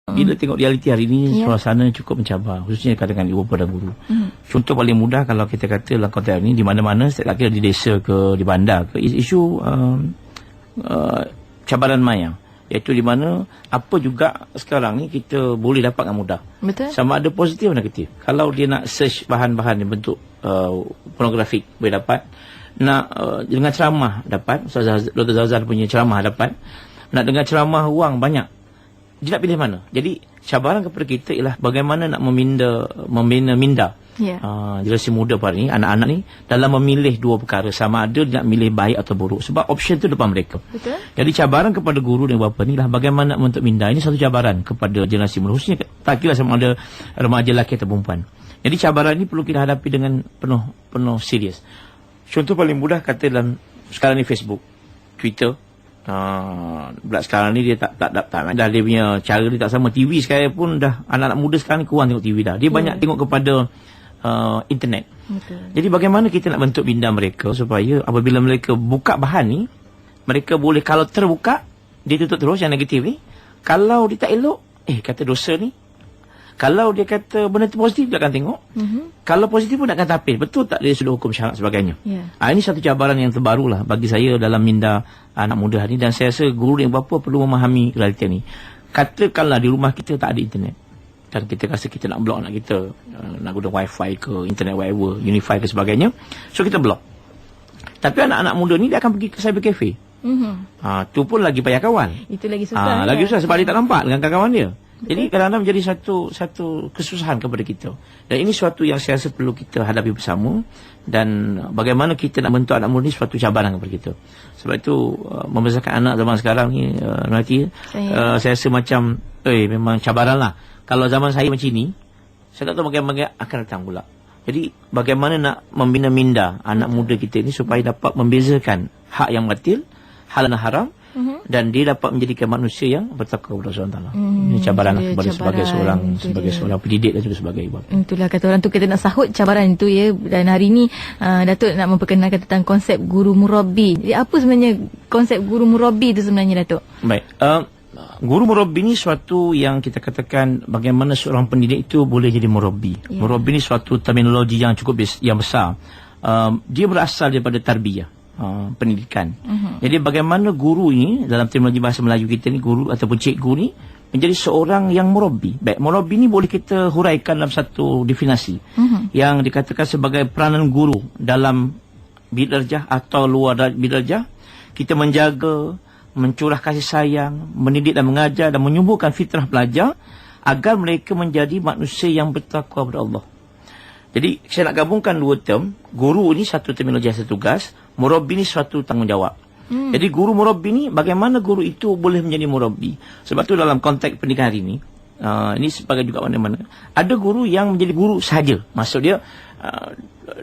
Bila tengok realiti hari ini, suasana cukup mencabar, khususnya dengan ibu bapa dan guru. Contoh paling mudah kalau kita kata dalam konteks ini, di mana-mana, setiap kali di desa ke, di bandar ke, isu cabaran maya. Iaitu di mana apa juga sekarang ni kita boleh dapat dengan mudah. Betul. Sama ada positif dan negatif. Kalau dia nak search bahan-bahan yang bentuk pornografik, boleh dapat. Nak dengan ceramah dapat. Dr. Zazar punya ceramah dapat. Nak dengar ceramah wang banyak. Dia nak pilih mana? Jadi cabaran kepada kita ialah bagaimana nak membina minda generasi muda pada ni, anak-anak ni, dalam memilih dua perkara, sama ada dia nak milih baik atau buruk, sebab option tu depan mereka. Betul. Jadi cabaran kepada guru dan bapa ni lah bagaimana membentuk minda. Ini satu cabaran kepada generasi muda, khususnya tak kira sama ada remaja lelaki atau perempuan. Jadi cabaran ni perlu kita hadapi dengan penuh serius. Contoh paling mudah kata dalam sekarang ni Facebook, Twitter. Sekarang ni dia tak dah dia punya cara dia tak sama. TV sekarang pun dah anak-anak muda sekarang ni kurang tengok TV dah. Dia banyak tengok kepada internet. Jadi bagaimana kita nak bentuk minda mereka supaya apabila mereka buka bahan ni, mereka boleh, kalau terbuka dia tutup terus yang negatif ni. Kalau dia tak elok, kata dosa ni. Kalau dia kata benda tu positif, dia akan tengok. Kalau positif pun dia akan tapis. Betul tak dia sudah hukum syarak sebagainya. Ini satu cabaran yang terbaru lah bagi saya dalam minda anak muda hari ini. Dan saya rasa guru dan bapa perlu memahami realiti ni. Katakanlah di rumah kita tak ada internet. Dan kita rasa kita nak block anak kita. Nak guna wifi ke, internet whatever, unify ke sebagainya. So kita block. Tapi anak-anak muda ni dia akan pergi ke cyber cafe. Tu pun lagi payah kawan. Itu lagi susah. Lagi susah sebab dia tak nampak dengan kawan-kawan dia. Jadi kadang-kadang menjadi satu kesusahan kepada kita. Dan ini suatu yang saya rasa perlu kita hadapi bersama. Dan bagaimana kita nak bentuk anak muda ni suatu cabaran kepada kita. Sebab itu membesarkan anak zaman sekarang ni nanti saya rasa macam memang cabaran lah. Kalau zaman saya macam ni, saya tak tahu bagaimana akan datang pula. Jadi bagaimana nak membina minda anak muda kita ni supaya dapat membezakan hak yang batil, halal dan haram, dan dia dapat menjadikan manusia yang bertakwa kepada Allah SWT. Ini cabaran kepada sebagai seorang pendidik dan juga sebagai ibu. Itulah kata orang tu, kita nak sahut cabaran itu ya. Dan hari ini Datuk nak memperkenalkan tentang konsep guru murabbi. Jadi apa sebenarnya konsep guru murabbi itu sebenarnya, Datuk? Baik. Guru murabbi ni suatu yang kita katakan bagaimana seorang pendidik itu boleh jadi murabbi. Murabbi ni suatu terminologi yang cukup yang besar. Dia berasal daripada tarbiyah. Pendidikan. Jadi bagaimana guru ini dalam terminologi bahasa Melayu kita ni, guru ataupun cikgu ni menjadi seorang yang murabbi. Baik, murabbi ni boleh kita huraikan dalam satu definisi yang dikatakan sebagai peranan guru dalam bidarjah atau luar bidarjah. Kita menjaga, mencurah kasih sayang, mendidik dan mengajar dan menyembuhkan fitrah pelajar agar mereka menjadi manusia yang bertakwa kepada Allah. Jadi saya nak gabungkan dua term. Guru ni satu terminologi, satu tugas. Murabbi ni suatu tanggungjawab. Jadi guru murabbi ni, bagaimana guru itu boleh menjadi murabbi. Sebab tu dalam konteks pendidikan hari ini, ini sebagai juga mana-mana, ada guru yang menjadi guru sahaja. Maksud dia,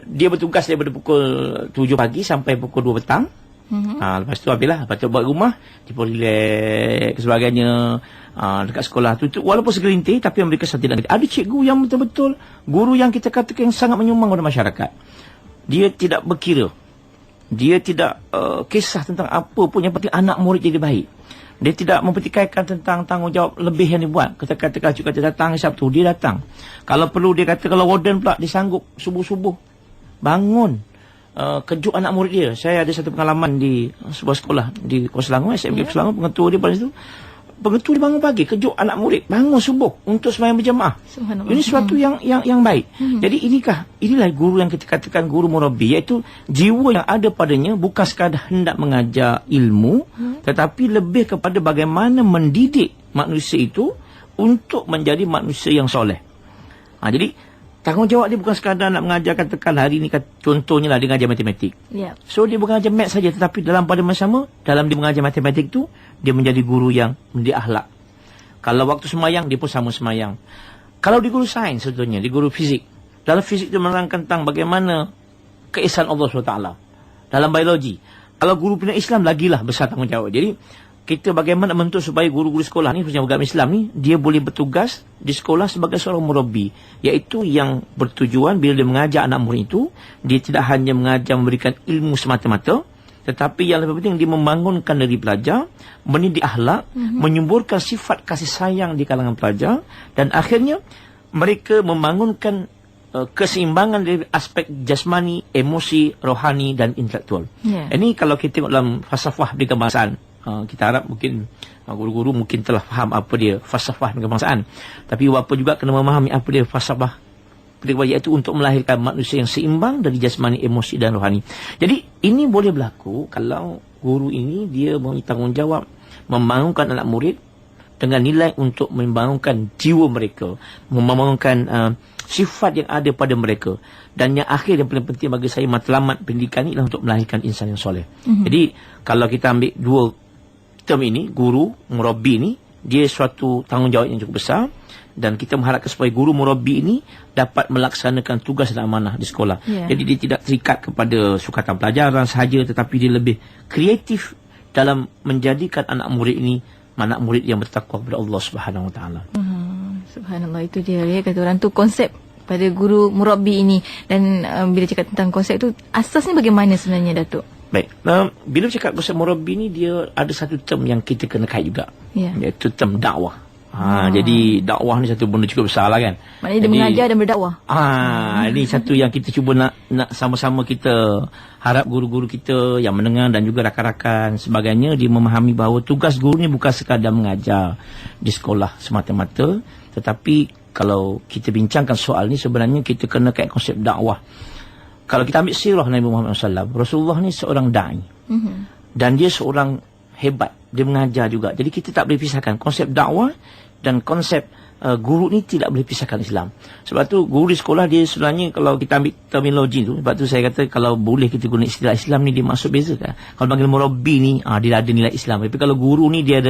dia bertugas daripada pukul 7 pagi sampai pukul 2 petang. Lepas tu habislah. Lepas tu buat rumah, dia pun relax sebagainya. Dekat sekolah tu walaupun segelintir, tapi mereka tidak. Ada cikgu yang betul-betul guru yang kita katakan yang sangat menyumbang kepada masyarakat. Dia tidak berkira, dia tidak kisah tentang apa pun, yang penting anak murid jadi baik. Dia tidak mempertikaikan tentang tanggungjawab lebih yang dibuat. Kata-kata cikgu kata datang Sabtu, dia datang. Kalau perlu dia kata, kalau warden pula dia sanggup subuh-subuh bangun, kejut anak murid dia. Saya ada satu pengalaman di sebuah sekolah di Kuala Selangor, SMK Kuala Selangor, pengetua dia pada situ. Pengetua dia bangun pagi, kejut anak murid, bangun subuh untuk sembahyang berjemaah. Ini sesuatu yang baik. Jadi inilah guru yang kita katakan guru murabbi, iaitu jiwa yang ada padanya bukan sekadar hendak mengajar ilmu, tetapi lebih kepada bagaimana mendidik manusia itu untuk menjadi manusia yang soleh. Jadi tanggungjawab dia bukan sekadar nak mengajar, katakan hari ni contohnya lah dia mengajar matematik. So dia bukan mengajar math saja, tetapi dalam pada masa sama, dalam dia mengajar matematik tu, dia menjadi guru yang mendidik akhlak. Kalau waktu semayang, dia pun sama semayang. Kalau di guru sains sebetulnya, di guru fizik, dalam fizik dia menerangkan tentang bagaimana keesaan Allah SWT. Dalam biologi, kalau guru pilihan Islam, lagilah besar tanggungjawab. Jadi kita bagaimana membentuk supaya guru-guru sekolah ni, khususnya agama Islam ni, dia boleh bertugas di sekolah sebagai seorang murabbi, iaitu yang bertujuan bila dia mengajar anak murid itu, dia tidak hanya mengajar memberikan ilmu semata-mata, Tetapi yang lebih penting dia membangunkan dari pelajar, mendidik akhlak, menyuburkan sifat kasih sayang di kalangan pelajar, dan akhirnya mereka membangunkan keseimbangan dari aspek jasmani, emosi, rohani dan intelektual. Ini kalau kita tengok dalam falsafah pendidikan kebangsaan, kita harap mungkin guru-guru mungkin telah faham apa dia falsafah pendidikan kebangsaan. Tapi bapa juga kena memahami apa dia falsafah pendidikan, iaitu untuk melahirkan manusia yang seimbang dari jasmani, emosi dan rohani. Jadi ini boleh berlaku kalau guru ini dia bertanggungjawab membangunkan anak murid dengan nilai untuk membangunkan jiwa mereka, membangunkan sifat yang ada pada mereka. Dan yang akhir yang paling penting bagi saya, matlamat pendidikan ini adalah untuk melahirkan insan yang soleh. Jadi kalau kita ambil dua term ini, guru, murabbi ini, dia suatu tanggungjawab yang cukup besar, dan kita mengharapkan supaya guru murabbi ini dapat melaksanakan tugas dan amanah di sekolah. Jadi dia tidak terikat kepada sukatan pelajaran sahaja, tetapi dia lebih kreatif dalam menjadikan anak murid ini anak murid yang bertakwa kepada Allah Subhanahu Wa Taala. Subhanallah, itu dia ya, kata orang tu konsep pada guru murabbi ini. Dan bila cakap tentang konsep tu, asasnya bagaimana sebenarnya, Datuk? Baik, bila cakap konsep murabbi ni, dia ada satu term yang kita kena kait juga, iaitu term dakwah. Jadi dakwah ni satu benda cukup besar lah kan. Maknanya dia mengajar dan berdakwah. Ini satu yang kita cuba nak sama-sama kita harap guru-guru kita yang mendengar dan juga rakan-rakan sebagainya, dia memahami bahawa tugas guru ni bukan sekadar mengajar di sekolah semata-mata, tetapi kalau kita bincangkan soal ni, sebenarnya kita kena kait konsep dakwah. Kalau kita ambil sirah Nabi Muhammad SAW, Rasulullah ni seorang da'i, dan dia seorang hebat, dia mengajar juga. Jadi kita tak boleh pisahkan konsep dakwah dan konsep guru ni, tidak boleh pisahkan Islam. Sebab tu guru di sekolah dia sebenarnya, kalau kita ambil terminologi tu, sebab tu saya kata kalau boleh kita guna istilah Islam ni, dia maksud beza kan. Kalau panggil murabbi ni, dia ada nilai Islam. Tapi kalau guru ni dia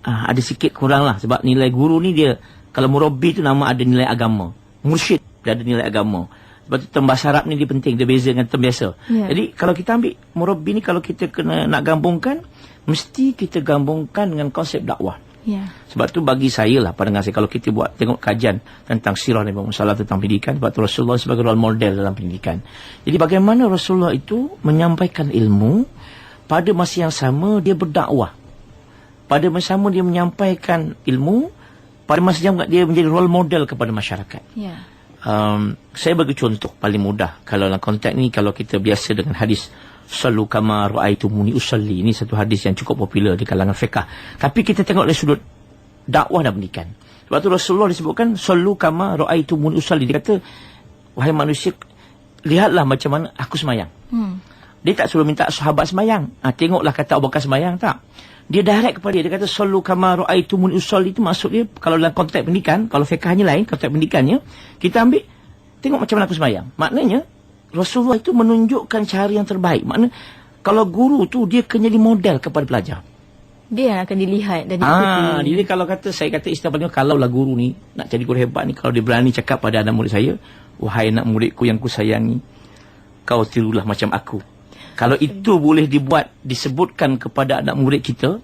ada sikit kurang lah, sebab nilai guru ni dia, kalau murabbi tu nama ada nilai agama, mursyid dia ada nilai agama. Sebab tu term bahasa Arab ni dia penting, dia beza dengan term biasa. Jadi kalau kita ambil murabbi ni, kalau kita kena nak gabungkan, mesti kita gabungkan dengan konsep dakwah. Sebab tu bagi saya lah, pandangan saya, kalau kita buat tengok kajian tentang sirah Nabi Muhammad SAW tentang pendidikan, sebab tu Rasulullah sebagai role model dalam pendidikan. Jadi bagaimana Rasulullah itu menyampaikan ilmu, pada masa yang sama dia berdakwah, pada masa yang sama dia menyampaikan ilmu, pada masa yang sama dia menjadi role model kepada masyarakat. Saya bagi contoh paling mudah kalau dalam konteks ni, kalau kita biasa dengan hadis sallu kama ra'aitumuni usalli, ini satu hadis yang cukup popular di kalangan fiqh. Tapi kita tengok dari sudut dakwah dan pendidikan. Sebab tu Rasulullah disebutkan sallu kama ra'aitumuni usalli. Dia kata, wahai manusia, lihatlah macam mana aku semayang. Dia tak suruh minta sahabat semayang. Tengoklah kata Abu Bakar semayang, tak. Dia direct kepada dia. Dia kata sallu kama ra'aitumuni usalli, itu maksud dia kalau dalam konteks pendidikan, kalau fiqhnya lain, konteks pendidikannya kita ambil, tengok macam mana aku semayang. Maknanya Rasulullah itu menunjukkan cara yang terbaik. Maknanya kalau guru tu dia kena jadi model kepada pelajar. Dia yang akan dilihat dan diikuti. Jadi kalau saya kata istilah paling, kalau lah guru ni nak jadi guru hebat ni, kalau dia berani cakap pada anak murid saya, wahai anak muridku yang ku sayangi, kau tirulah macam aku. Kalau itu boleh disebutkan kepada anak murid kita,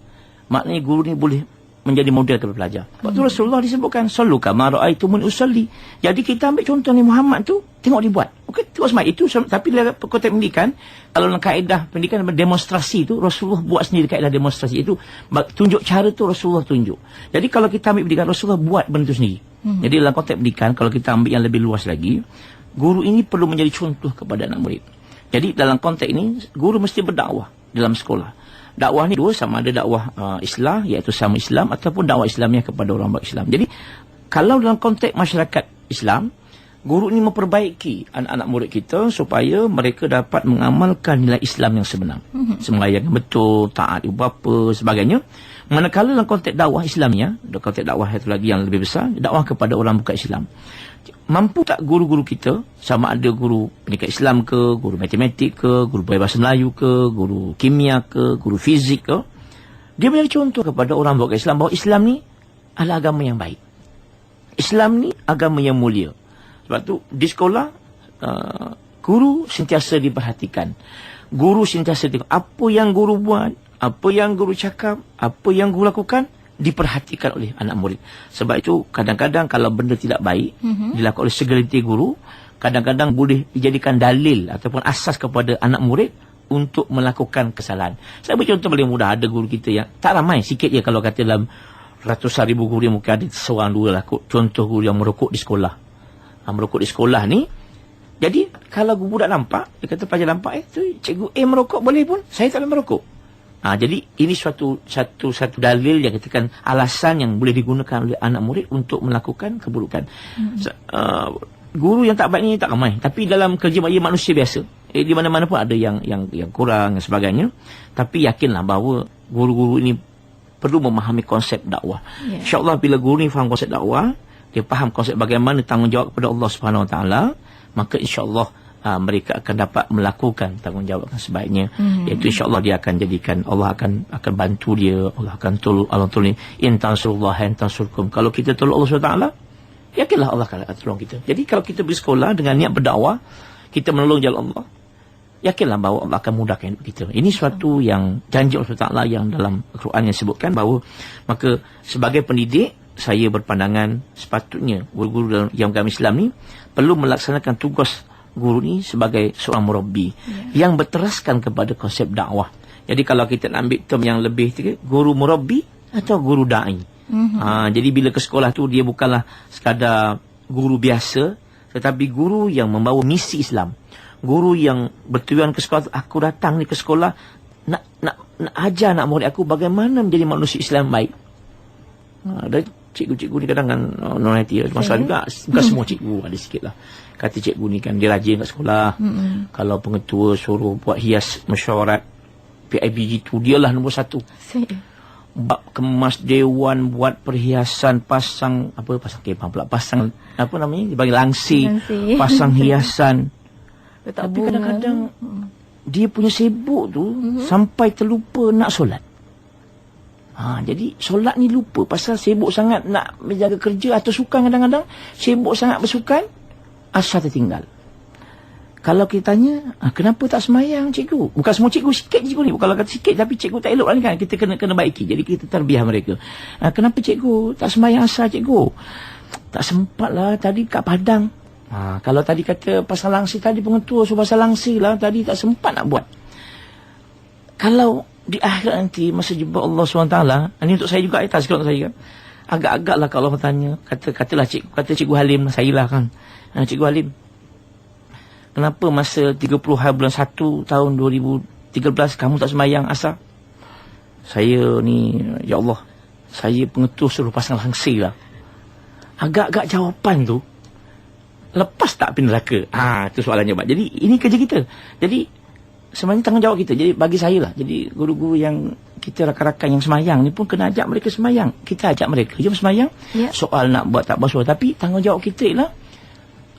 maknanya guru ni boleh menjadi model kepada pelajar. Sebab tu Rasulullah disebutkan sallu kama ra'aitumuni usalli. Jadi kita ambil contoh ni Muhammad tu, tengok dia buat. Okey, tengok semai itu. Tapi dalam konteks pendidikan, kalau dalam kaedah pendidikan demonstrasi tu, Rasulullah buat sendiri kaedah demonstrasi itu. Tunjuk cara tu Rasulullah tunjuk. Jadi kalau kita ambil pendidikan, Rasulullah buat benda tu sendiri. Jadi dalam konteks pendidikan, kalau kita ambil yang lebih luas lagi, guru ini perlu menjadi contoh kepada anak murid. Jadi dalam konteks ini, guru mesti berdakwah dalam sekolah. Dakwah ni dua, sama ada dakwah Islam, iaitu sama Islam, ataupun dakwah Islamiah kepada orang berislam. Jadi kalau dalam konteks masyarakat Islam, guru ini memperbaiki anak-anak murid kita supaya mereka dapat mengamalkan nilai Islam yang sebenar. Sembahyang yang betul, taat ibu bapa, sebagainya. Manakala dalam konteks dakwah Islamiah, dalam konteks dakwah itu lagi yang lebih besar, dakwah kepada orang bukan Islam. Mampu tak guru-guru kita, sama ada guru pendidikan Islam ke, guru matematik ke, guru bahasa Melayu ke, guru kimia ke, guru fizik ke, dia menjadi contoh kepada orang bukan Islam bahawa Islam ni adalah agama yang baik. Islam ni agama yang mulia. Sebab tu di sekolah, guru sentiasa diperhatikan. Guru sentiasa tengok apa yang guru buat, apa yang guru cakap, apa yang guru lakukan, diperhatikan oleh anak murid. Sebab itu kadang-kadang kalau benda tidak baik dilakukan oleh segelintir guru, kadang-kadang boleh dijadikan dalil ataupun asas kepada anak murid untuk melakukan kesalahan. Saya beri contoh paling mudah. Ada guru kita yang tak ramai, sikit je kalau kata dalam ratusan ribu guru yang mungkin ada seorang dua lah. Contoh guru yang merokok di sekolah. Merokok di sekolah ni, jadi kalau budak nampak, dia kata pelajar nampak, tu cikgu merokok boleh pun, saya tak boleh merokok. Jadi ini satu dalil yang katakan alasan yang boleh digunakan oleh anak murid untuk melakukan keburukan. Guru yang tak baik ni tak ramai, tapi dalam kerja manusia biasa, di mana-mana pun ada yang kurang dan sebagainya. Tapi yakinlah bahawa guru-guru ini perlu memahami konsep dakwah. InsyaAllah bila guru ni faham konsep dakwah, dia faham konsep bagaimana tanggungjawab kepada Allah Subhanahu Wa Taala, maka insyaAllah mereka akan dapat melakukan tanggungjawab yang sebaiknya. Iaitu insyaAllah dia akan jadikan, Allah akan bantu dia, Allah akan tolong in tansurullah in tansurkum. Kalau kita tolong Allah SWT, yakinlah Allah akan tolong kita. Jadi kalau kita bersekolah dengan niat berdakwah, kita menolong jalan Allah, yakinlah bahawa Allah akan mudahkan hidup kita. Ini suatu yang janji Allah SWT yang dalam Al-Quran yang sebutkan bahawa, maka sebagai pendidik, saya berpandangan sepatutnya guru-guru dalam yang agama Islam ni perlu melaksanakan tugas guru ni sebagai seorang murabbi yang berteraskan kepada konsep dakwah. Jadi kalau kita nak ambil term yang lebih, guru murabbi atau guru da'i. Jadi bila ke sekolah tu, dia bukanlah sekadar guru biasa, tetapi guru yang membawa misi Islam. Guru yang bertujuan ke sekolah, aku datang ni ke sekolah nak ajar anak murid aku bagaimana menjadi manusia Islam baik. Ada cikgu-cikgu ni kadang kan non-IT masalah juga. Bukan semua cikgu, ada sikit lah. Kata cikgu ni kan dia rajin kat sekolah. Kalau pengetua suruh buat hias mesyuarat PIBG tu, dialah nombor satu. Kemas dewan, buat perhiasan, pasang kepang pula, pasang apa namanya, dia bagi langsir, pasang hiasan. Tapi kadang-kadang dia punya sibuk tu sampai terlupa nak solat. Jadi solat ni lupa pasal sibuk sangat nak menjaga kerja atau sukan. Kadang-kadang sibuk sangat bersukan, asal tertinggal. Kalau kita tanya, kenapa tak semayang cikgu? Bukan semua cikgu, sikit cikgu ni. Kalau kata sikit, tapi cikgu tak elok lah kan. Kita kena baiki. Jadi kita terbiah mereka. Kenapa cikgu tak semayang asal cikgu? Tak sempat lah tadi kat Padang. Kalau tadi kata pasal langsir, tadi pengetua suruh pasal langsir lah, tadi tak sempat nak buat. Kalau di akhirat nanti, masa jumpa Allah SWT, ini untuk saya juga, tak sekali untuk saya kan. Agak-agak lah kalau Allah tanya, katalah cikgu Halim, saya lah kan. Cikgu Halim, kenapa masa 30 hari bulan 1 tahun 2013 kamu tak semayang asar? Saya ni, ya Allah, saya pengetua suruh pasang langsir lah. Agak-agak jawapan tu lepas tak api neraka? Itu soalannya, Pak. Jadi ini kerja kita. Jadi sebenarnya tanggungjawab kita. Jadi bagi saya lah, jadi guru-guru yang kita rakan-rakan yang semayang ni pun kena ajak mereka semayang. Kita ajak mereka, jom semayang. Soal nak buat tak basuh, tapi tanggungjawab kita ialah,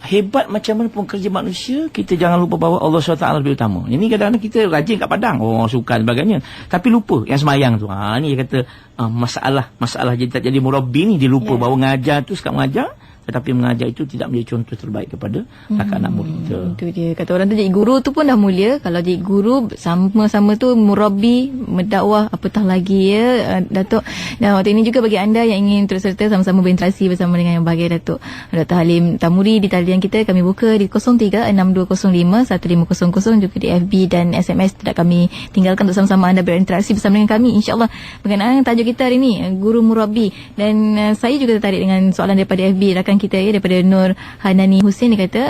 hebat macam mana pun kerja manusia, kita jangan lupa bahawa Allah SWT lebih utama. Ini kadang-kadang kita rajin kat Padang, sukan sebagainya, tapi lupa yang semayang tu. Ni dia kata masalah jadi tak jadi murabbi ni. Dia lupa bahawa mengajar tu sekat mengajar, tetapi mengajar itu tidak menjadi contoh terbaik kepada anak murid kita. Itu dia. Kata orang tu, jadi guru tu pun dah mulia. Kalau jadi guru sama-sama tu murabbi, mendakwah, apatah lagi ya, Datuk. Dan waktu ini juga bagi anda yang ingin terus serta sama-sama berinteraksi bersama dengan yang bahagia Datuk Dr. Halim Tamuri di talian kita, kami buka di 0362051500, juga di FB dan SMS tidak kami tinggalkan untuk sama-sama anda berinteraksi bersama dengan kami, insya-Allah, berkenaan tajuk kita hari ini, guru murabbi. Dan saya juga tertarik dengan soalan daripada FB rakan kita ya, daripada Nur Hanani Hussein. Dia kata,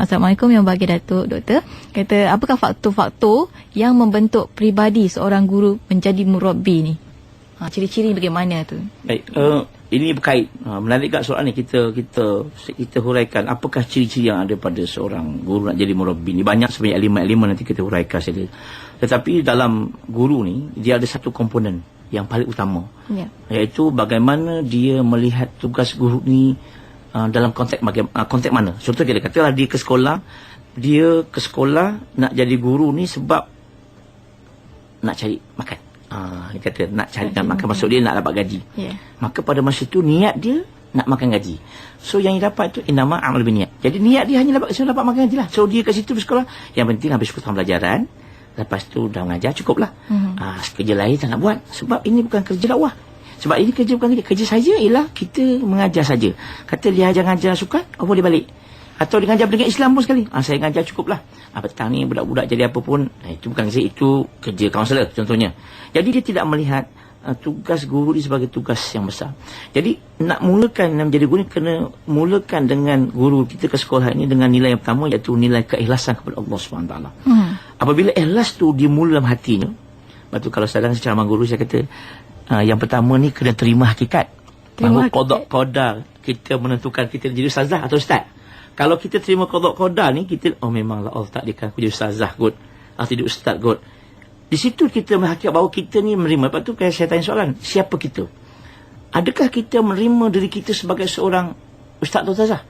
Assalamualaikum yang bahagia Datuk, Doktor. Kata, apakah faktor-faktor yang membentuk peribadi seorang guru menjadi murabbi ni? Ciri-ciri bagaimana tu? Baik, ini berkait, menarik kat soalan ni. Kita huraikan apakah ciri-ciri yang ada pada seorang guru nak jadi murabbi ni. Banyak sebenarnya elemen-elemen, nanti kita huraikan saja. Tetapi dalam guru ni, dia ada satu komponen yang paling utama, iaitu bagaimana dia melihat tugas guru ni dalam konteks mana. Contoh dia katalah dia ke sekolah nak jadi guru ni sebab nak cari makan. Dia kata nak cari makan, maksud dia nak dapat gaji. Maka pada masa itu niat dia nak makan gaji. So yang dia dapat tu inama amal biniat. Jadi niat dia hanya dapat makan gaji lah. So dia kat situ bersekolah, yang penting habis 10 tahun pelajaran, lepas tu dah mengajar, cukup lah. Kerja lain tak nak buat, sebab ini bukan kerja dakwah. Sebab ini kerja bukan kerja saja ialah kita mengajar saja. Kata dia ajar-ajar sukan, boleh balik. Atau dia ngajar dengan Islam pun sekali. Saya ngajar cukup lah. Petang ni budak-budak jadi apa pun. Itu bukan saya, itu kerja kaunselor contohnya. Jadi dia tidak melihat tugas guru ni sebagai tugas yang besar. Jadi nak mulakan menjadi guru ni kena mulakan dengan guru kita ke sekolah ini dengan nilai yang pertama, iaitu nilai keikhlasan kepada Allah SWT. Apabila ikhlas tu dia mula dalam hatinya. Lepas tu kalau sekarang secara guru saya kata yang pertama ni kena terima hakikat. Bahawa qada qadar kita menentukan kita jadi ustazah atau ustaz. Kalau kita terima qada qadar ni, kita memanglah Allah takdirkan aku jadi ustazah kot, atau jadi ustaz kot. Di situ kita menghakik bahawa kita ni menerima. Lepas tu saya tanya soalan, siapa kita? Adakah kita menerima diri kita sebagai seorang ustaz atau ustazah?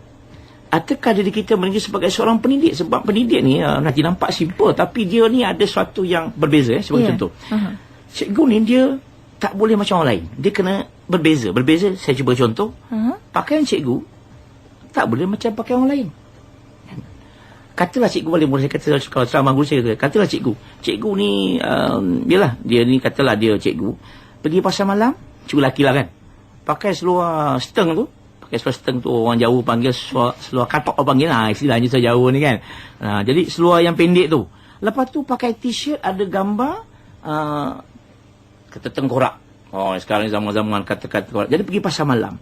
Ataukah diri kita menerima sebagai seorang pendidik? Sebab pendidik ni nanti nampak simple, tapi dia ni ada sesuatu yang berbeza. Sebagai contoh, cikgu ni dia tak boleh macam orang lain. Dia kena berbeza. Berbeza, saya cuba contoh. Pakaian cikgu tak boleh macam pakaian orang lain. Katalah cikgu boleh saya kata, kalau ceramah guru saya katalah cikgu ni yalah, dia ni katalah dia cikgu pergi pasar malam, cikgu lelaki lah kan, pakai seluar steng tu, orang Jawa panggil seluar katok, orang panggil istilahnya saya Jawa ni kan. Jadi seluar yang pendek tu, lepas tu pakai t-shirt ada gambar kata tengkorak. Sekarang ni zaman-zaman kata-kata tengkorak. Jadi pergi pasar malam.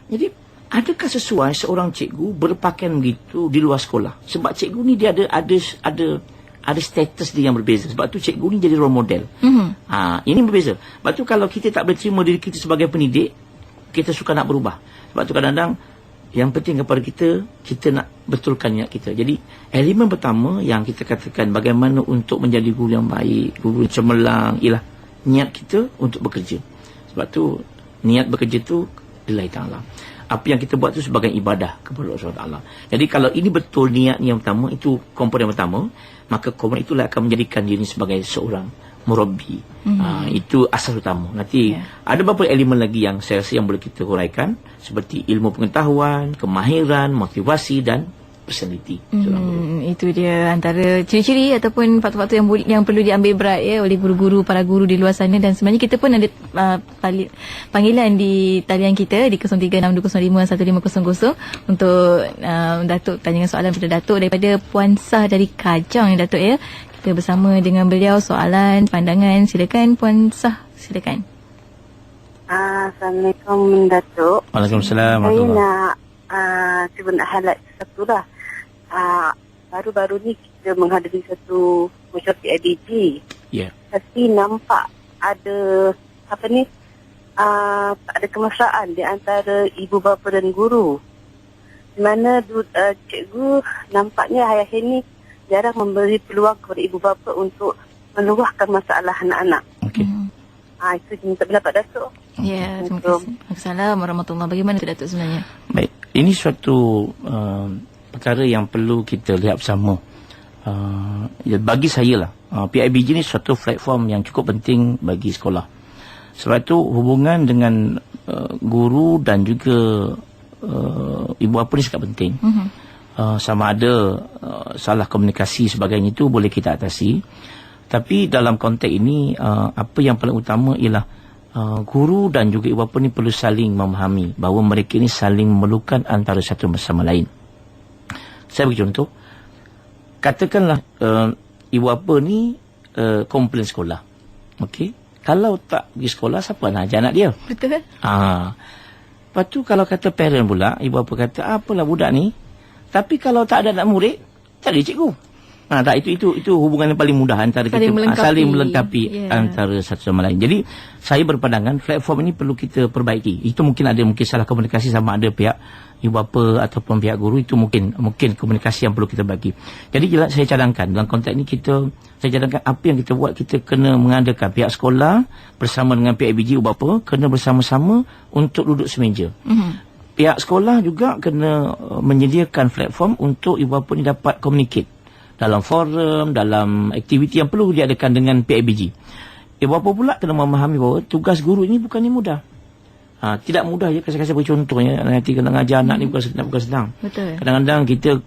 Jadi adakah sesuai seorang cikgu berpakaian begitu di luar sekolah? Sebab cikgu ni dia ada status dia yang berbeza. Sebab tu cikgu ni jadi role model. Ini berbeza. Sebab tu kalau kita tak boleh terima diri kita sebagai pendidik, kita suka nak berubah. Sebab tu kadang-kadang yang penting kepada kita nak betulkan niat kita. Jadi elemen pertama yang kita katakan bagaimana untuk menjadi guru yang baik, guru cemerlang, ialah niat kita untuk bekerja. Sebab tu niat bekerja tu lillahi ta'ala. Apa yang kita buat tu sebagai ibadah kepada Allah SWT. Jadi kalau ini betul niat yang pertama, itu komponen pertama, maka komponen itulah akan menjadikan diri sebagai seorang murabbi. Itu asas utama. Nanti ada beberapa elemen lagi yang saya rasa yang boleh kita huraikan, seperti ilmu pengetahuan, kemahiran, motivasi dan personality. Itu dia antara ciri-ciri ataupun faktor-faktor yang perlu diambil berat oleh guru-guru, para guru di luar sana. Dan sebenarnya kita pun ada panggilan di talian kita di 0362051500 untuk Datuk tanyakan soalan kepada Datuk daripada Puan Sah dari Kajang Datuk ya. Kita bersama dengan beliau, soalan, pandangan, silakan Puan Sah, silakan. Assalamualaikum Datuk. Waalaikumsalam. Saya nak cuba nak highlight satu lah. Baru-baru ni kita menghadiri satu mesyuarat PIBG. Tapi nampak ada ada kemesraan di antara ibu bapa dan guru. Di mana cikgu nampaknya akhir-akhir ni jarang memberi peluang kepada ibu bapa untuk meluahkan masalah anak-anak. Itu minta pendapat Datuk. Ya, terima kasih. Assalamualaikum warahmatullahi. Bagaimana tu Datuk sebenarnya? Baik, ini suatu perkara yang perlu kita lihat bersama. Bagi saya lah, PIBG ni suatu platform yang cukup penting bagi sekolah. Sebab itu hubungan dengan guru dan juga ibu bapa ni sangat penting. Sama ada salah komunikasi sebagainya itu boleh kita atasi. Tapi dalam konteks ini apa yang paling utama ialah guru dan juga ibu bapa ni perlu saling memahami bahawa mereka ni saling memerlukan antara satu sama lain. Saya bagi contoh, katakanlah ibu bapa ni komplain sekolah. Okey, kalau tak pergi sekolah, siapa nak ajar anak dia? Betul. Lepas tu kalau kata parent pula, ibu bapa kata apalah budak ni, tapi kalau tak ada anak murid, tak ada cikgu. Itu hubungan yang paling mudah antara saling kita saling melengkapi yeah. antara satu sama lain. Jadi saya berpandangan platform ini perlu kita perbaiki. Itu mungkin salah komunikasi sama ada pihak ibu bapa ataupun pihak guru, itu mungkin komunikasi yang perlu kita bagi. Jadi jelas saya cadangkan dalam konteks ini saya cadangkan apa yang kita buat, kita kena mengadakan pihak sekolah bersama dengan PIBG ibu bapa kena bersama-sama untuk duduk semeja. Pihak sekolah juga kena menyediakan platform untuk ibu bapa ni dapat communicate dalam forum, dalam aktiviti yang perlu diadakan dengan PIBG. Ibu bapa pula kena memahami bahawa tugas guru ini bukannya mudah. Tidak mudah je. Saya beri contohnya, nanti kena mengajar anak ni bukan senang. Betul. Kadang-kadang kita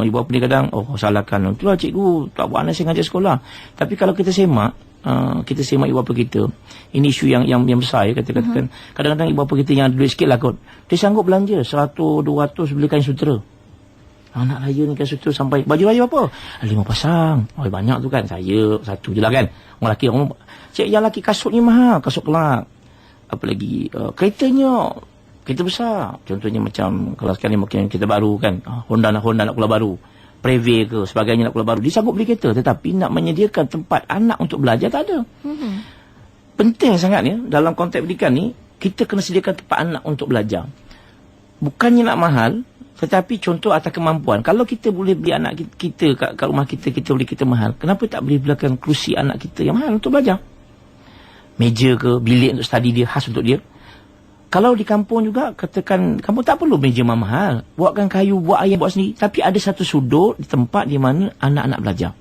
ibu bapa ni kadang salahkan, itulah cikgu tak buat anak saya mengajar sekolah. Tapi kalau kita semak ibu bapa kita, ini isu yang besar ya, katakan. Kadang-kadang ibu bapa kita yang ada duit sikit lah kot, dia sanggup belanja 100-200 beli kain sutera. Anak raya ni kan suatu sampai baju raya apa? 5 pasang. Oh, banyak tu kan. Saya satu je lah kan. Orang lelaki, cik yang lelaki kasut ni mahal. Kasut kelak. Apa lagi? Keretanya, kereta besar. Contohnya macam, kalau sekarang ni mungkin kereta baru kan. Honda nak keluar baru. Preve ke, sebagainya nak keluar baru. Dia sanggup beli kereta. Tetapi nak menyediakan tempat anak untuk belajar, tak ada. Penting sangat ni, dalam konteks pendidikan ni, kita kena sediakan tempat anak untuk belajar. Bukannya nak mahal, tetapi contoh atas kemampuan. Kalau kita boleh beli anak kita kat rumah kita beli kereta mahal, kenapa tak boleh belikan kerusi anak kita yang mahal untuk belajar? Meja ke, bilik untuk study dia, khas untuk dia. Kalau di kampung juga, katakan, kamu tak perlu meja mahal. Buatkan kayu, buat ayam, buat sendiri. Tapi ada satu sudut di tempat di mana anak-anak belajar.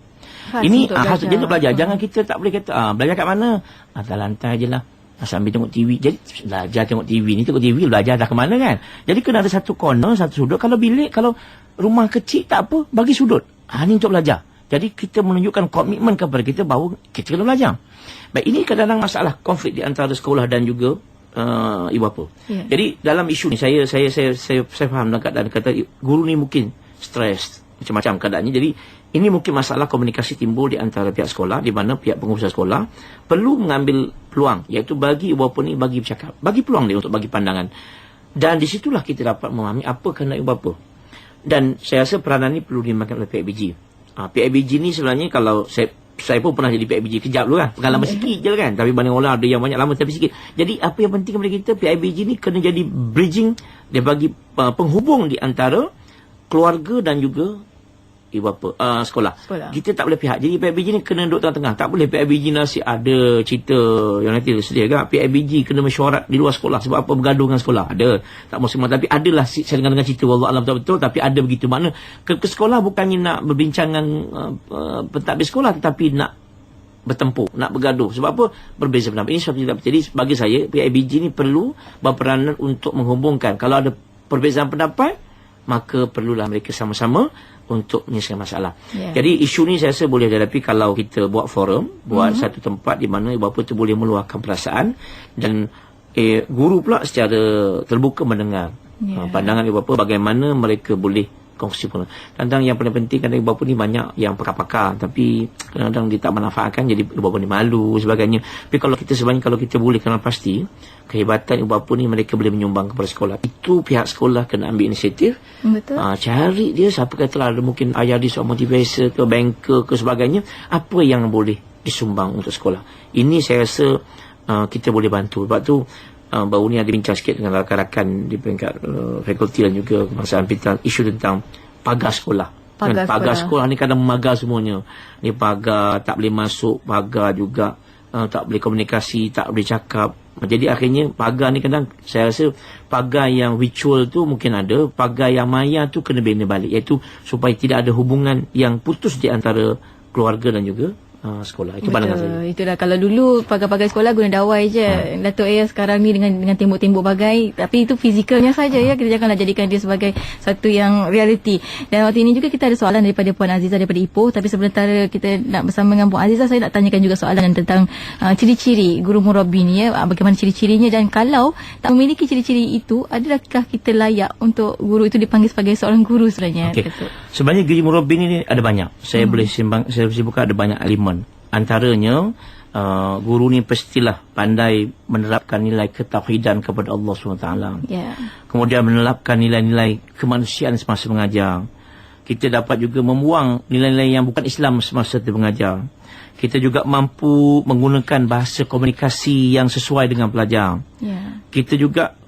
Ini khas dia untuk belajar. Jangan kita tak boleh kata, belajar kat mana? Atas lantai je lah. Sambil tengok TV. Jadi, belajar tengok TV. Ni tengok TV, belajar dah ke mana kan? Jadi, kena ada satu corner, satu sudut. Kalau bilik, kalau rumah kecil, tak apa, bagi sudut. Ni untuk belajar. Jadi, kita menunjukkan komitmen kepada kita bahawa kita kena belajar. Baik, ini kadang-kadang masalah konflik di antara sekolah dan juga ibu bapa. Jadi dalam isu ni saya faham dalam keadaan kata guru ni mungkin stres macam-macam keadaannya. Jadi ini mungkin masalah komunikasi timbul di antara pihak sekolah, di mana pihak pengurusan sekolah perlu mengambil peluang, iaitu bagi ibu bapa ni bagi bercakap, bagi peluang dia untuk bagi pandangan. Dan di situlah kita dapat memahami apa kehendak ibu bapa. Dan saya rasa peranan ni perlu dimainkan oleh PIBG. PIBG ni sebenarnya kalau saya pun pernah jadi PIBG kejap dulu kan. Pengalaman sikit je kan. Tapi banding orang ada yang banyak lama tapi sikit. Jadi apa yang penting kepada kita, PIBG ni kena jadi bridging. Dia bagi penghubung di antara keluarga dan juga ibu bapa sekolah. Kita tak boleh pihak. Jadi PIBG ni kena duduk tengah-tengah. Tak boleh PIBG nasi ada cerita yang nanti sedia kan. PIBG kena mesyuarat di luar sekolah. Sebab apa bergaduh dengan sekolah? Ada. Tak mau semua. Tapi adalah saya dengar cerita. Wallah alam betul-betul. Tapi ada begitu. Makna ke sekolah bukannya nak berbincangan pentadbir sekolah. Tetapi nak bertempur. Nak bergaduh. Sebab apa? Berbeza pendapat. Ini suatu tidak. Jadi bagi saya PIBG ni perlu berperanan untuk menghubungkan. Kalau ada perbezaan pendapat, maka perlulah mereka sama-sama untuk menyelesaikan masalah. Jadi isu ni saya rasa boleh dihadapi kalau kita buat forum, buat satu tempat di mana ibu bapa tu boleh meluahkan perasaan dan guru pula secara terbuka mendengar pandangan ibu bapa, bagaimana mereka boleh kongsi pula. Kadang yang paling penting kadang ibu bapa ni banyak yang pakar-pakar tapi kadang-kadang dia tak manfaatkan, jadi ibu bapa ni malu sebagainya. Tapi kalau kita sebenarnya kalau kita boleh kenal pasti kehebatan ibu bapa ni mereka boleh menyumbang kepada sekolah. Itu pihak sekolah kena ambil inisiatif. Betul. Cari dia siapa katalah ada mungkin ayah dia seorang motivator ke banker ke sebagainya, apa yang boleh disumbang untuk sekolah. Ini saya rasa kita boleh bantu. Sebab tu baru ni ada bincang sikit dengan rakan-rakan di peringkat fakulti dan juga kebangsaan pintar isu tentang pagar sekolah. Pagar sekolah ni kadang memagar semuanya. Ni pagar tak boleh masuk, pagar juga tak boleh komunikasi, tak boleh cakap. Jadi akhirnya pagar ni kadang saya rasa pagar yang virtual tu mungkin ada, pagar yang maya tu kena bina balik, iaitu supaya tidak ada hubungan yang putus di antara keluarga dan juga sekolah. Itu pandangan saya. Itulah kalau dulu pagar-pagar sekolah guna dawai je. Datuk Ayah sekarang ni dengan tembok-tembok bagai, tapi itu fizikalnya saja ya. Kita janganlah jadikan dia sebagai satu yang realiti. Dan waktu ini juga kita ada soalan daripada Puan Azizah daripada Ipoh, tapi sementara kita nak bersama dengan Puan Azizah, saya nak tanyakan juga soalan tentang ciri-ciri guru murabbi ni ya. Bagaimana ciri-cirinya, dan kalau tak memiliki ciri-ciri itu, adakah kita layak untuk guru itu dipanggil sebagai seorang guru sebenarnya? Sebenarnya guru murabbi ni ada banyak. Saya boleh buka ada banyak elemen. Antaranya guru ni pastilah pandai menerapkan nilai ketauhidan kepada Allah SWT. Kemudian menerapkan nilai-nilai kemanusiaan semasa mengajar. Kita dapat juga membuang nilai-nilai yang bukan Islam semasa mengajar. Kita juga mampu menggunakan bahasa komunikasi yang sesuai dengan pelajar. Kita juga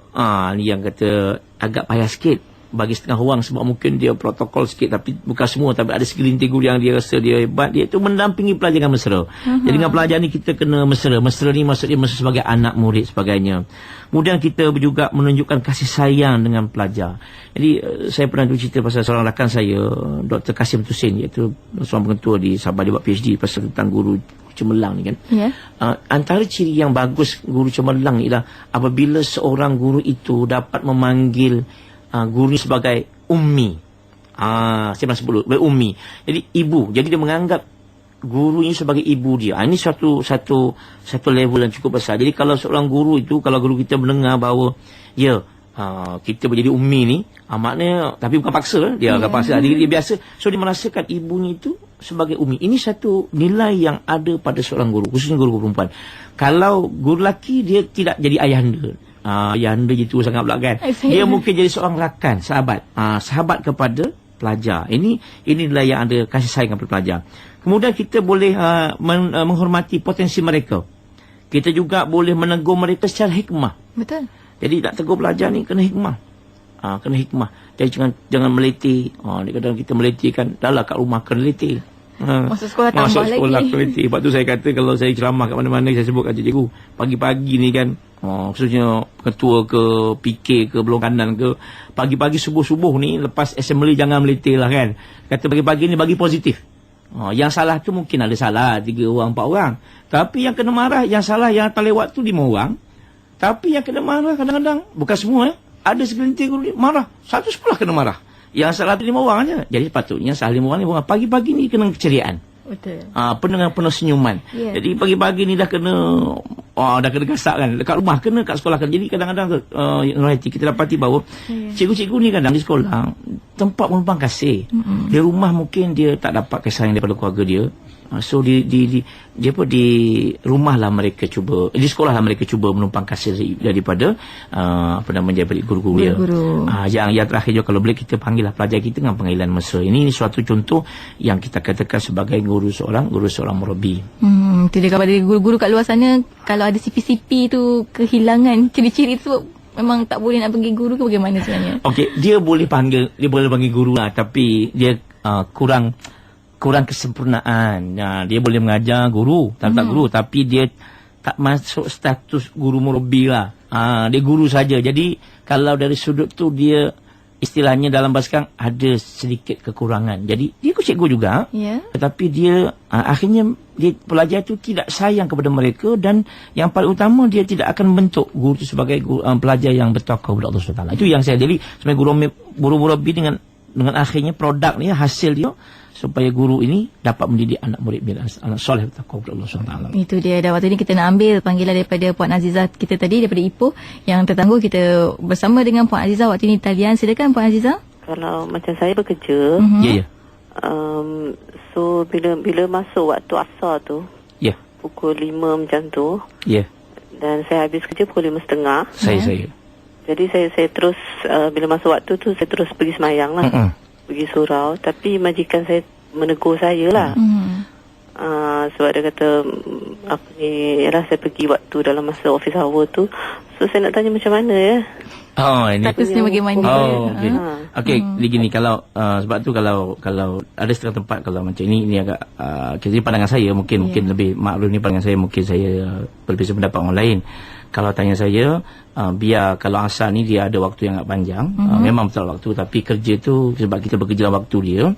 ni yang kata agak payah sikit bagi setengah orang sebab mungkin dia protokol sikit, tapi bukan semua, tapi ada segelintir guru yang dia rasa dia hebat, dia itu mendampingi pelajar dengan mesra. Jadi dengan pelajar ni kita kena mesra. Mesra ni maksudnya mesra sebagai anak murid sebagainya. Kemudian kita juga menunjukkan kasih sayang dengan pelajar. Jadi saya pernah cerita pasal seorang rakan saya, Dr. Kasim Tusin, iaitu seorang pengetua di Sabah, dia buat PhD pasal tentang guru cemerlang ni kan. Antara ciri yang bagus guru cemerlang ni ialah apabila seorang guru itu dapat memanggil guru ni sebagai ummi. Saya pernah sebut ummi. Jadi ibu. Jadi dia menganggap guru ini sebagai ibu dia. Ini satu level yang cukup besar. Jadi kalau seorang guru itu, kalau guru kita mendengar bahawa kita menjadi ummi ni, maknanya, tapi bukan paksa, dia akan paksa, dia biasa. So dia merasakan ibunya itu sebagai ummi. Ini satu nilai yang ada pada seorang guru, khususnya guru perempuan. Kalau guru lelaki, dia tidak jadi ayahanda. Ayahanda gitu sangat pula kan. Dia mungkin jadi seorang rakan, sahabat. Sahabat kepada pelajar. Ini nilai yang ada kasih sayang kepada pelajar. Kemudian kita boleh menghormati potensi mereka. Kita juga boleh menegur mereka secara hikmah. Betul. Jadi nak tegur pelajar ni kena hikmah. Kena hikmah. Jadi jangan meliti. Kadang-kadang kita meliti kan, dah lah kat rumah kena meliti. Masuk sekolah tambah Masuk sekolah lagi. meliti. Sebab tu saya kata kalau saya ceramah kat mana-mana, saya sebut kat cikgu, pagi-pagi ni kan, khususnya ketua ke, PK ke, belong kanan ke, pagi-pagi subuh-subuh ni lepas assembly jangan meliti lah kan. Kata pagi-pagi ni bagi positif. Yang salah tu mungkin ada salah 3 orang 4 orang, tapi yang kena marah, yang salah, yang terlewat tu 5 orang. Tapi yang kena marah kadang-kadang bukan semua, ada segelintir guru marah, 1 sekolah kena marah. Yang salah tu 5 orang aja. Jadi sepatutnya salah 5 orang, 5 orang. Pagi-pagi ni kena keceriaan. Betul. Penuh senyuman. Yeah. Jadi pagi-pagi ni dah kena gasak kan. Dekat rumah kena, kat sekolah kena. Jadi kadang-kadang kita dapati bahawa cikgu-cikgu ni kadang di sekolah tempat menumpang kasih. Di rumah mungkin dia tak dapat kasih sayang daripada keluarga dia. So di rumah lah mereka cuba, di sekolah lah mereka cuba menumpang kasih daripada daripada guru-guru dia. Yang terakhir juga, kalau boleh kita panggil lah pelajar kita dengan panggilan mesra. Ini suatu contoh yang kita katakan sebagai guru seorang murabi. Itu dia kepada guru-guru kat luar sana, kalau ada CP-CP tu kehilangan ciri-ciri tu, memang tak boleh nak panggil guru ke bagaimana sebenarnya? Okey, dia boleh panggil guru lah, tapi dia kurang kesempurnaan. Dia boleh mengajar guru, tak guru, tapi dia tak masuk status guru murabi lah. Dia guru saja. Jadi kalau dari sudut tu dia istilahnya dalam bahasa sekarang ada sedikit kekurangan. Jadi dia cikgu juga, tetapi dia akhirnya pelajar tu tidak sayang kepada mereka, dan yang paling utama dia tidak akan membentuk guru tu sebagai pelajar yang bertakwa kepada Allah SWT. Itu yang saya, jadi sebagai guru murabi dengan akhirnya produk ni, hasil dia, supaya guru ini dapat mendidik anak murid anak soleh bertakwa kepada Allah SWT. Itu dia. Dan waktu ini kita nak ambil panggilan daripada Puan Azizah kita tadi, daripada Ipoh yang tertangguh. Kita bersama dengan Puan Azizah waktu ini talian. Silakan Puan Azizah. Kalau macam saya bekerja, Ya. so bila masuk waktu asar tu, Ya. pukul 5 macam tu, Ya. dan saya habis kerja pukul 5.30. Saya. Jadi saya terus bila masuk waktu tu saya terus pergi semayang lah. Pergi surau, tapi majikan saya menegur saya lah. Sebab dia kata yalah, saya pergi waktu dalam masa office hour tu. So saya nak tanya macam mana ya. Ini Statusnya bagaimana? Okey, begini, kalau sebab tu kalau ada setengah tempat, kalau macam ini agak jadi pandangan saya mungkin lebih maklum, ni pandangan saya, mungkin saya berbeza pendapat orang lain. Kalau tanya saya, biar kalau asal ni dia ada waktu yang agak panjang, memang betul waktu, tapi kerja tu sebab kita bekerja dalam waktu dia,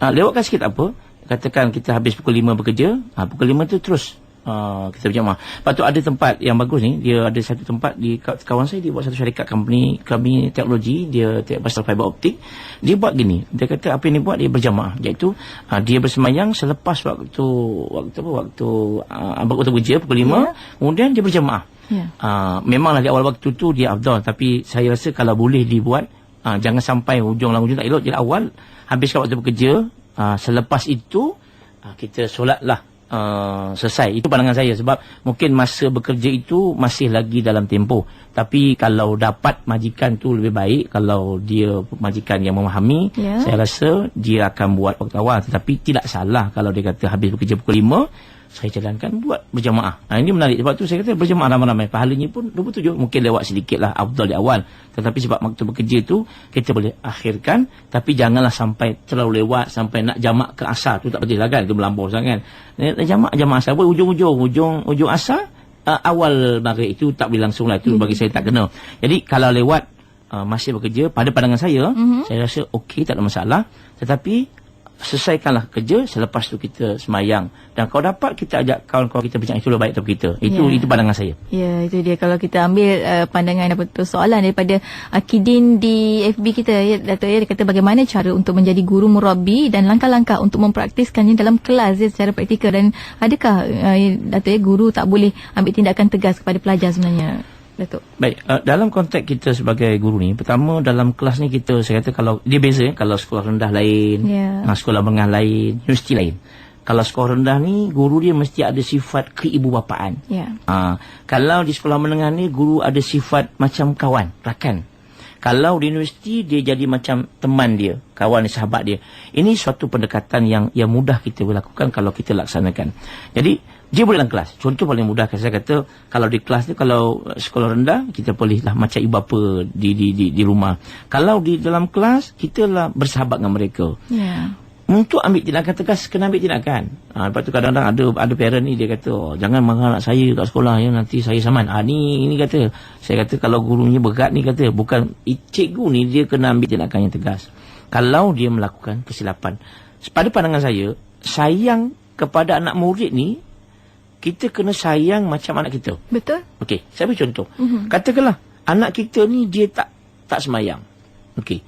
lewatkan sikit apa, katakan kita habis pukul 5 bekerja, pukul 5 tu terus kita berjamaah. Lepas tu ada tempat yang bagus ni, dia ada satu tempat di kawan saya, dia buat satu syarikat company teknologi, dia pasal fiber optik. Dia buat gini, dia kata apa yang dia buat, dia berjamaah, iaitu dia bersemayang selepas waktu kerja pukul 5, kemudian dia berjamaah. Memanglah di awal waktu tu dia afdal, tapi saya rasa kalau boleh dibuat, jangan sampai hujung tak elok. Jadi awal habiskan waktu bekerja, selepas itu kita solatlah selesai. Itu pandangan saya, sebab mungkin masa bekerja itu masih lagi dalam tempoh. Tapi kalau dapat majikan tu lebih baik, kalau dia majikan yang memahami, saya rasa dia akan buat waktu awal. Tetapi tidak salah kalau dia kata habis bekerja pukul 5, saya jalankan buat berjamaah. Ini menarik. Sebab tu saya kata berjamaah ramai-ramai, pahalanya pun 27. Mungkin lewat sedikit lah, afdal di awal. Tetapi sebab waktu bekerja tu kita boleh akhirkan, tapi janganlah sampai terlalu lewat, sampai nak jamak ke asar tu tak betul lah kan, itu melampau sangat. Jamak asar pun ujung asar, awal maghrib itu tak boleh langsung lah. Itu bagi saya tak kena. Jadi kalau lewat masih bekerja, pada pandangan saya, saya rasa okey, tak ada masalah. Tetapi selesaikanlah kerja, selepas tu kita semayang. Dan kalau dapat, kita ajak kawan-kawan kita bercakap, itu lebih baik untuk kita. Itu pandangan saya. Ya, itu dia. Kalau kita ambil pandangan atau soalan daripada Akidin di FB kita, Dato' dia kata bagaimana cara untuk menjadi guru murabi dan langkah-langkah untuk mempraktiskannya dalam kelas secara praktikal, dan adakah Dato' guru tak boleh ambil tindakan tegas kepada pelajar sebenarnya? Betul. Baik, dalam konteks kita sebagai guru ni, pertama dalam kelas ni saya kata kalau dia beza, kalau sekolah rendah lain, sekolah menengah lain, universiti lain. Kalau sekolah rendah ni, guru dia mesti ada sifat keibubapaan. Kalau di sekolah menengah ni, guru ada sifat macam kawan, rakan. Kalau di universiti, dia jadi macam teman dia, kawan, sahabat dia. Ini suatu pendekatan yang mudah kita boleh lakukan kalau kita laksanakan. Jadi, dia boleh dalam kelas. Contoh paling mudah, saya kata, kalau di kelas ni, kalau sekolah rendah, kita bolehlah macam ibu bapa di rumah. Kalau di dalam kelas, kita lah bersahabat dengan mereka. Untuk ambil tindakan tegas, kena ambil tindakan. Lepas tu kadang-kadang ada parent ni, dia kata, jangan marah anak saya kat sekolah, ya, nanti saya saman. Ni kata, saya kata kalau gurunya berat ni, kata, bukan cikgu ni, dia kena ambil tindakan yang tegas. Kalau dia melakukan kesilapan. Pada pandangan saya, sayang kepada anak murid ni, kita kena sayang macam anak kita. Betul. Okey, saya beri contoh. Katakanlah, anak kita ni, dia tak semayang. Okey,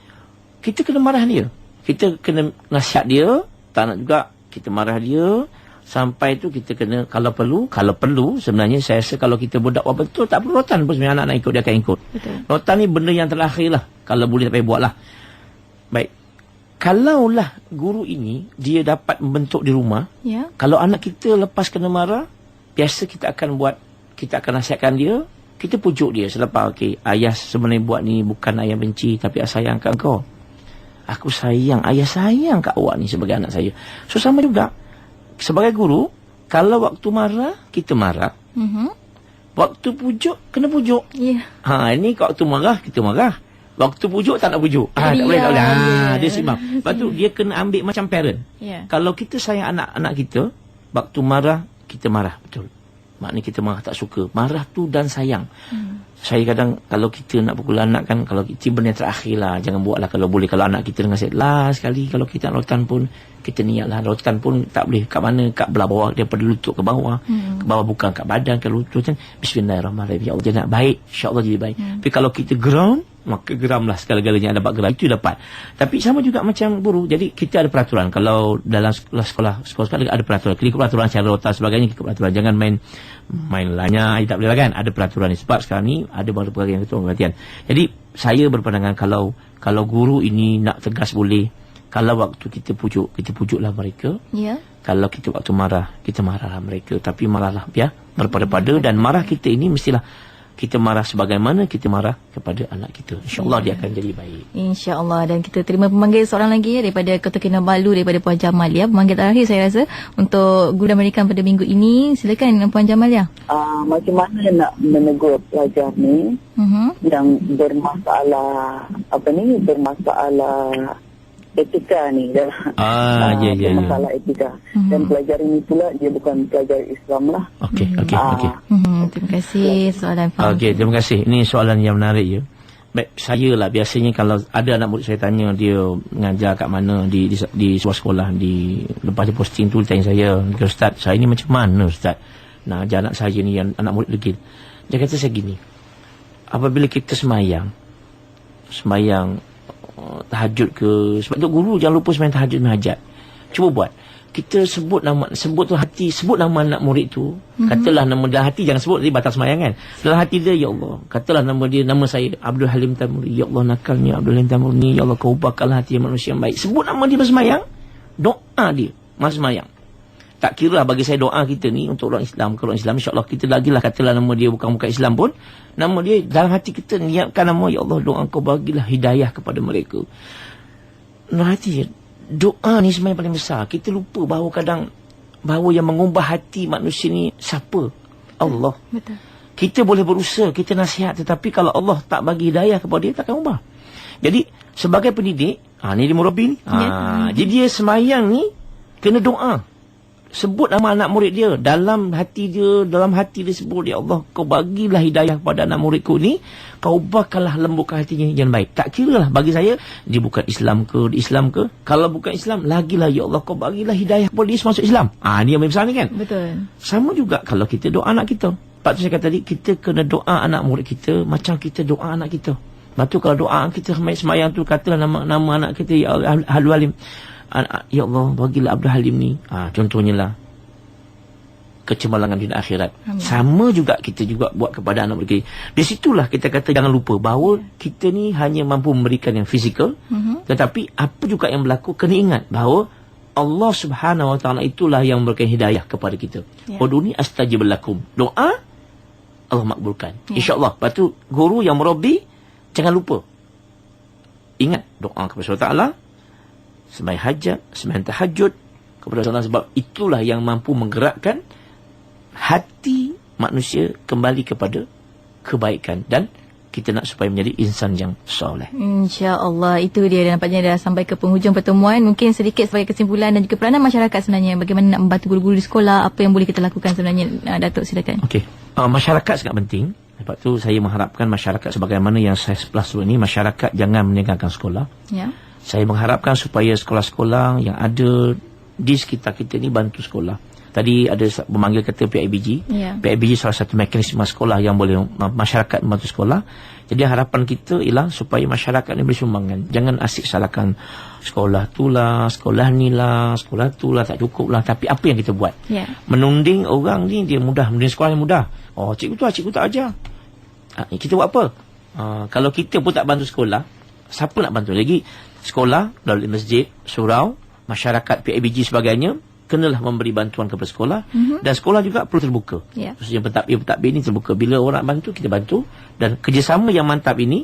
kita kena marah dia. Kita kena nasihat dia, tak nak juga kita marah dia, sampai tu kita kena, kalau perlu sebenarnya saya rasa kalau kita berdakwah betul, tak perlu rotan pun sebenarnya anak-anak ikut, dia akan ikut. Betul. Rotan ni benda yang terakhir lah, kalau boleh tak payah buat lah. Baik, kalaulah guru ini dia dapat membentuk di rumah, kalau anak kita lepas kena marah, biasa kita akan nasihatkan dia, kita pujuk dia selepas, okey, ayah sebenarnya buat ni bukan ayah benci, tapi sayang kat kau. Aku sayang, ayah sayang kat awak ni sebagai anak saya. So sama juga, sebagai guru, kalau waktu marah, kita marah. Waktu pujuk, kena pujuk. Ini waktu marah, kita marah. Waktu pujuk, tak nak pujuk. Tak boleh. Dia seimbang. Lepas tu, dia kena ambil macam parent. Kalau kita sayang anak-anak kita, waktu marah, kita marah. Betul. Maknanya kita marah tak suka. Marah tu dan sayang. Saya kadang, kalau kita nak pukul anak kan, kalau kita benda terakhir lah, jangan buat lah kalau boleh. Kalau anak kita dengan saya, last sekali, kalau kita nak rotan pun, kita niat lah. Rotan pun tak boleh kat mana, kat belah bawah, daripada lutut ke bawah. Ke bawah bukan kat badan, ke lutut kan. Bismillahirrahmanirrahim. Ya Allah, dia nak baik. InsyaAllah jadi baik. Tapi kalau kita geram, maka geramlah segala-galanya dapat geram. Itu dapat. Tapi sama juga macam guru. Jadi kita ada peraturan. Kalau dalam sekolah ada peraturan. Kita ikut peraturan secara rotan sebagainya, ikut peraturan. Jangan main lanya, tak boleh lah kan. Ada peraturan ni. Sebab sekarang ni ada banyak perkara yang betul perhatian. Jadi saya berpandangan kalau guru ini nak tegas boleh. Kalau waktu kita pujuklah mereka. Kalau kita waktu marah, kita marahlah mereka. Tapi marahlah berpada-pada, dan marah kita ini mestilah kita marah sebagaimana kita marah kepada anak kita. InsyaAllah dia akan jadi baik. InsyaAllah. Dan kita terima pemanggil seorang lagi daripada Kota Kinabalu, daripada Puan Jamalia. Pemanggil terakhir saya rasa untuk Guru Amerikan pada minggu ini. Silakan Puan Jamalia. Macam mana nak menegur pelajar ni yang bermasalah etika ni masalah etika. Dan pelajar ini pula dia bukan pelajar Islam lah. Okey. Terima kasih soalan Fahmi. Okey, terima kasih. Ini soalan yang menarik ya. Baik, saya lah biasanya kalau ada anak murid saya tanya dia mengajar kat mana di sebuah sekolah, lepas dia posting tu dia tanya saya, Ustaz, saya ni macam mana Ustaz nak ajar anak saya ni yang anak murid degil. Dia kata saya gini, apabila kita semayang tahajud ke, sebab tu guru jangan lupa semayang tahajud hajat. Cuba buat. Kita sebut nama anak murid tu. Katalah nama dalam hati, jangan sebut nanti batal semayang kan. Dalam hati dia, ya Allah, katalah nama dia, nama saya Abdul Halim Tamuri. Ya Allah, nakalnya Abdul Halim Tamuri. Ya Allah, kau ubahkanlah hati manusia yang baik. Sebut nama dia bersemayang, doa dia masa semayang. Tak kira lah bagi saya doa kita ni untuk orang Islam. Kalau orang Islam, insyaAllah kita lagilah katalah nama dia bukan Islam pun. Nama dia dalam hati kita niatkan nama, ya Allah, doa kau bagilah hidayah kepada mereka. Hati doa ni sebenarnya paling besar. Kita lupa bahawa yang mengubah hati manusia ni siapa? Allah. Betul. Kita boleh berusaha, kita nasihat, tetapi kalau Allah tak bagi hidayah kepada dia, takkan ubah. Jadi sebagai pendidik, ni dia murabbi ni. Jadi dia semayang ni kena doa. Sebut nama anak murid dia, dalam hati dia sebut, ya Allah, kau bagilah hidayah kepada anak muridku ni, kau ubahkanlah lembutkan hatinya yang baik. Tak kira lah bagi saya dia bukan Islam ke, kalau bukan Islam lagilah, ya Allah, kau bagilah hidayah kepada dia masuk Islam. Ni yang besar ni kan. Betul. Sama juga kalau kita doa anak kita. Lepas tu saya kata tadi, kita kena doa anak murid kita macam kita doa anak kita. Lepas tu kalau doa kita semayang tu, katalah nama anak kita, ya Allah, Ya Allah, bagilah Abdul Halim ni. Contohnya lah, kecemerlangan dunia akhirat. Sama juga kita juga buat kepada anak kita. Di situlah kita kata jangan lupa bahawa kita ni hanya mampu memberikan yang fizikal, tetapi apa juga yang berlaku, kena ingat bahawa Allah Subhanahu Wa Taala itulah yang memberikan hidayah kepada kita. Uduni astajib lakum. Doa Allah makbulkan. InsyaAllah. Lepas tu guru yang merabbi, jangan lupa ingat doa kepada Allah Taala, sembahyang hajat, sembahyang tahajud kepada Allah, sebab itulah yang mampu menggerakkan hati manusia kembali kepada kebaikan dan kita nak supaya menjadi insan yang soleh. InsyaAllah. Itu dia, nampaknya dah sampai ke penghujung pertemuan. Mungkin sedikit sebagai kesimpulan dan juga peranan masyarakat sebenarnya, bagaimana nak membantu guru-guru di sekolah, apa yang boleh kita lakukan sebenarnya. Datuk, silakan. Okey. Masyarakat sangat penting. Lepas tu saya mengharapkan masyarakat sebagaimana yang saya sebelah sebelum ini, masyarakat jangan meninggalkan sekolah. Saya mengharapkan supaya sekolah-sekolah yang ada di sekitar kita ni bantu sekolah. Tadi ada memanggil kata PIBG. PIBG salah satu mekanisme sekolah yang boleh masyarakat membantu sekolah. Jadi harapan kita ialah supaya masyarakat ni beri sumbangan. Jangan asyik salahkan sekolah tu lah, sekolah ni lah, sekolah tu lah, tak cukup lah. Tapi apa yang kita buat? Menunding orang ni dia mudah, menunding sekolah yang mudah. Oh, cikgu tak ajar. Kita buat apa? Kalau kita pun tak bantu sekolah, siapa nak bantu lagi? Sekolah, melalui masjid, surau, masyarakat, PIBG sebagainya, kenalah memberi bantuan kepada sekolah. Dan sekolah juga perlu terbuka. Khususnya pentadbir ini terbuka. Bila orang bantu, kita bantu. Dan kerjasama yang mantap ini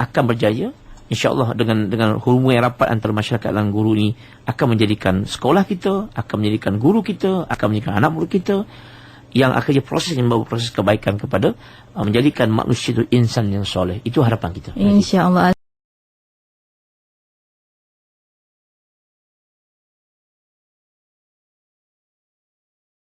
akan berjaya. InsyaAllah dengan hubungan yang rapat antara masyarakat dan guru ini akan menjadikan sekolah kita, akan menjadikan guru kita, akan menjadikan anak murid kita yang akan jadi proses yang membawa proses kebaikan kepada menjadikan manusia itu insan yang soleh. Itu harapan kita. InsyaAllah.